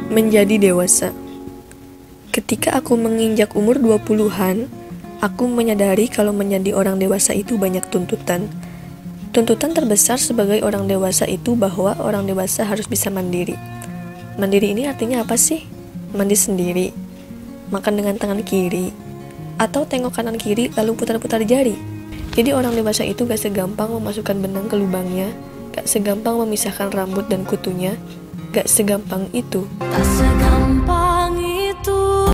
Menjadi dewasa. Ketika aku menginjak umur 20-an, aku menyadari kalau menjadi orang dewasa itu banyak tuntutan. Tuntutan terbesar sebagai orang dewasa itu bahwa orang dewasa harus bisa mandiri. Mandiri ini artinya apa sih? Mandi sendiri, makan dengan tangan kiri, atau tengok kanan kiri lalu putar-putar jari. Jadi orang dewasa itu gak segampang memasukkan benang ke lubangnya, gak segampang memisahkan rambut dan kutunya, gak segampang itu. Tak segampang itu.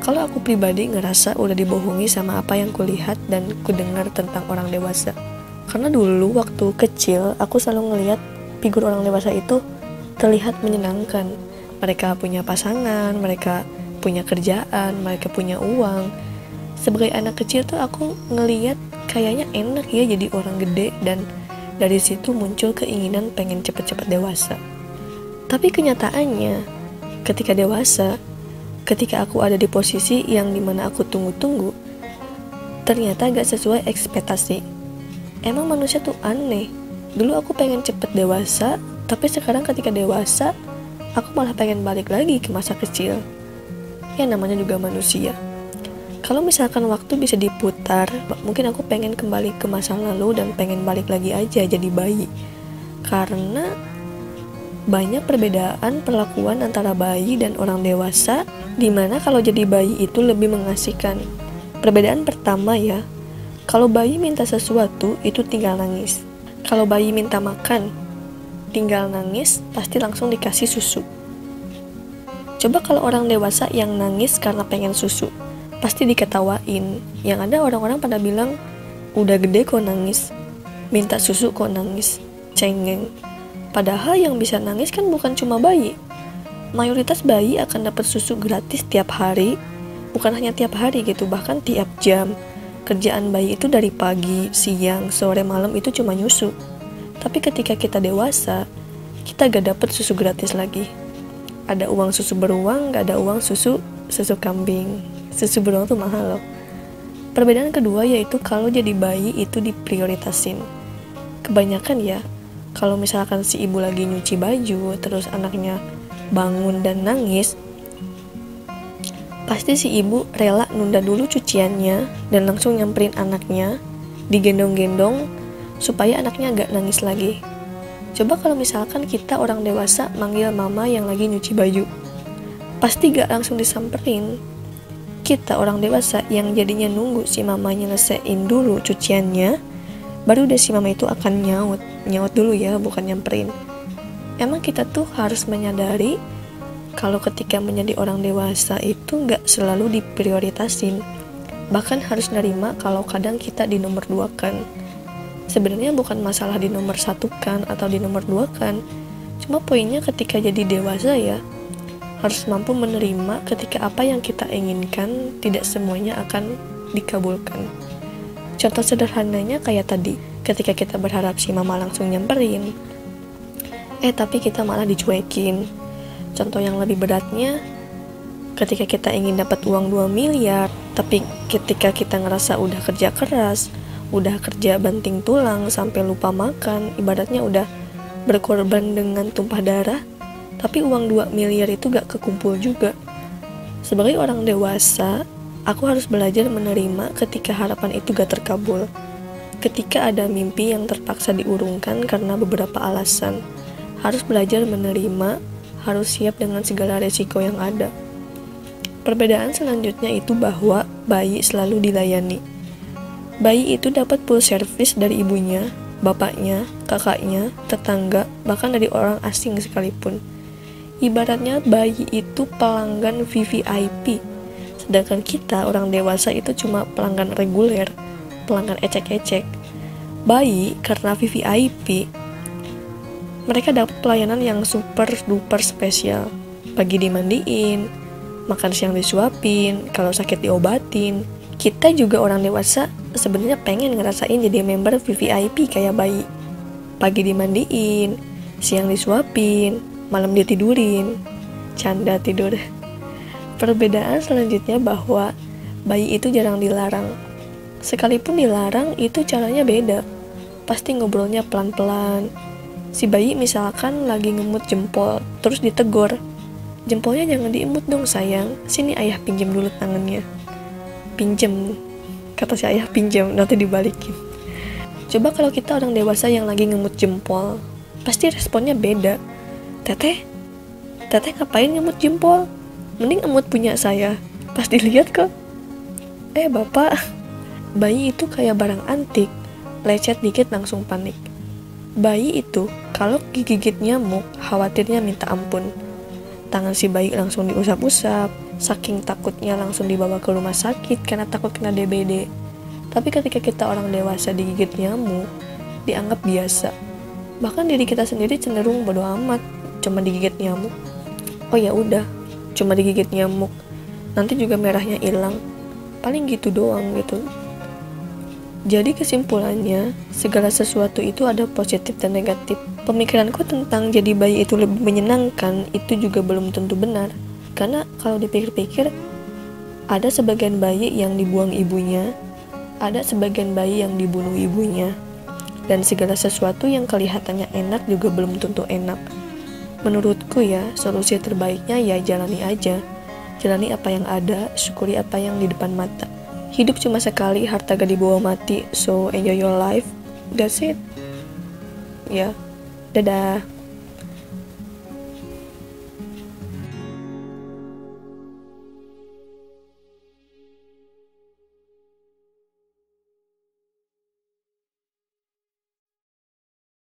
Kalau aku pribadi ngerasa udah dibohongi sama apa yang kulihat dan kudengar tentang orang dewasa. Karena dulu waktu kecil aku selalu ngelihat figur orang dewasa itu terlihat menyenangkan. Mereka punya pasangan, mereka punya kerjaan, mereka punya uang. Sebagai anak kecil tuh aku ngelihat kayaknya enak ya jadi orang gede, dan dari situ muncul keinginan pengen cepet-cepet dewasa. Tapi kenyataannya, ketika dewasa, ketika aku ada di posisi yang dimana aku tunggu-tunggu, ternyata gak sesuai ekspektasi. Emang manusia tuh aneh. Dulu aku pengen cepet dewasa, tapi sekarang ketika dewasa, aku malah pengen balik lagi ke masa kecil. Ya namanya juga manusia. Kalau misalkan waktu bisa diputar, mungkin aku pengen kembali ke masa lalu dan pengen balik lagi aja jadi bayi. Karena banyak perbedaan perlakuan antara bayi dan orang dewasa, dimana kalau jadi bayi itu lebih mengasihkan. Perbedaan pertama ya, kalau bayi minta sesuatu itu tinggal nangis. Kalau bayi minta makan, tinggal nangis, pasti langsung dikasih susu. Coba kalau orang dewasa yang nangis karena pengen susu, pasti diketawain. Yang ada orang-orang pada bilang, udah gede kok nangis, minta susu kok nangis, cengeng. Padahal yang bisa nangis kan bukan cuma bayi. Mayoritas bayi akan dapat susu gratis tiap hari, bukan hanya tiap hari gitu, bahkan tiap jam. Kerjaan bayi itu dari pagi, siang, sore, malam itu cuma nyusu. Tapi ketika kita dewasa, kita gak dapat susu gratis lagi. Ada uang susu beruang, gak ada uang susu kambing. Susu beruang tuh mahal loh. Perbedaan kedua yaitu kalau jadi bayi itu diprioritasin. Kebanyakan ya, kalau misalkan si ibu lagi nyuci baju, terus anaknya bangun dan nangis, pasti si ibu rela nunda dulu cuciannya dan langsung nyamperin anaknya, digendong-gendong supaya anaknya gak nangis lagi. Coba kalau misalkan kita orang dewasa manggil mama yang lagi nyuci baju, pasti gak langsung disamperin. Kita orang dewasa yang jadinya nunggu si mama nyelesain dulu cuciannya, baru deh si mama itu akan nyaut dulu ya, bukan nyamperin. Emang kita tuh harus menyadari kalau ketika menjadi orang dewasa itu gak selalu diprioritasin. Bahkan harus nerima kalau kadang kita di nomor 2 kan. Sebenarnya bukan masalah di nomor 1 kan atau di nomor 2 kan. Cuma poinnya ketika jadi dewasa ya, harus mampu menerima ketika apa yang kita inginkan tidak semuanya akan dikabulkan. Contoh sederhananya kayak tadi, ketika kita berharap si mama langsung nyamperin, tapi kita malah dicuekin. Contoh yang lebih beratnya, ketika kita ingin dapat uang 2 miliar, tapi ketika kita ngerasa udah kerja keras, udah kerja banting tulang sampai lupa makan, ibaratnya udah berkorban dengan tumpah darah, tapi uang 2 miliar itu gak kekumpul juga. Sebagai orang dewasa, aku harus belajar menerima ketika harapan itu gak terkabul. Ketika ada mimpi yang terpaksa diurungkan karena beberapa alasan, harus belajar menerima, harus siap dengan segala resiko yang ada. Perbedaan selanjutnya itu bahwa bayi selalu dilayani. Bayi itu dapat full service dari ibunya, bapaknya, kakaknya, tetangga, bahkan dari orang asing sekalipun. Ibaratnya bayi itu pelanggan VVIP, sedangkan kita orang dewasa itu cuma pelanggan reguler, pelanggan ecek-ecek. Bayi karena VVIP, mereka dapat pelayanan yang super duper spesial. Pagi dimandiin, makan siang disuapin, kalau sakit diobatin. Kita juga orang dewasa sebenarnya pengen ngerasain jadi member VVIP kayak bayi. Pagi dimandiin, siang disuapin, malam ditidurin. Canda tidur. Perbedaan selanjutnya bahwa bayi itu jarang dilarang. Sekalipun dilarang, itu caranya beda. Pasti ngobrolnya pelan-pelan. Si bayi misalkan lagi ngemut jempol, terus ditegur, Jempolnya jangan diemut dong sayang, sini ayah pinjam dulu tangannya. Pinjam, kata si ayah, pinjam, nanti dibalikin. Coba kalau kita orang dewasa yang lagi ngemut jempol, pasti responnya beda. Teteh ngapain ngemut jempol? Mending emut punya saya. Pas dilihat kok, bapak, bayi itu kayak barang antik, lecet dikit langsung panik. Bayi itu kalau digigit nyamuk, khawatirnya minta ampun. Tangan si bayi langsung diusap-usap, saking takutnya langsung dibawa ke rumah sakit karena takut kena DBD. Tapi ketika kita orang dewasa digigit nyamuk, dianggap biasa. Bahkan diri kita sendiri cenderung bodo amat, cuma digigit nyamuk. Oh ya udah, cuma digigit nyamuk, nanti juga merahnya hilang. Paling gitu doang gitu. Jadi kesimpulannya, segala sesuatu itu ada positif dan negatif. Pemikiranku tentang jadi bayi itu lebih menyenangkan itu juga belum tentu benar. Karena kalau dipikir-pikir, ada sebagian bayi yang dibuang ibunya, ada sebagian bayi yang dibunuh ibunya. Dan segala sesuatu yang kelihatannya enak juga belum tentu enak. Menurutku ya, solusi terbaiknya ya jalani aja. Jalani apa yang ada, syukuri apa yang di depan mata. Hidup cuma sekali, harta gak dibawa mati, so enjoy your life. That's it. Ya, dadah.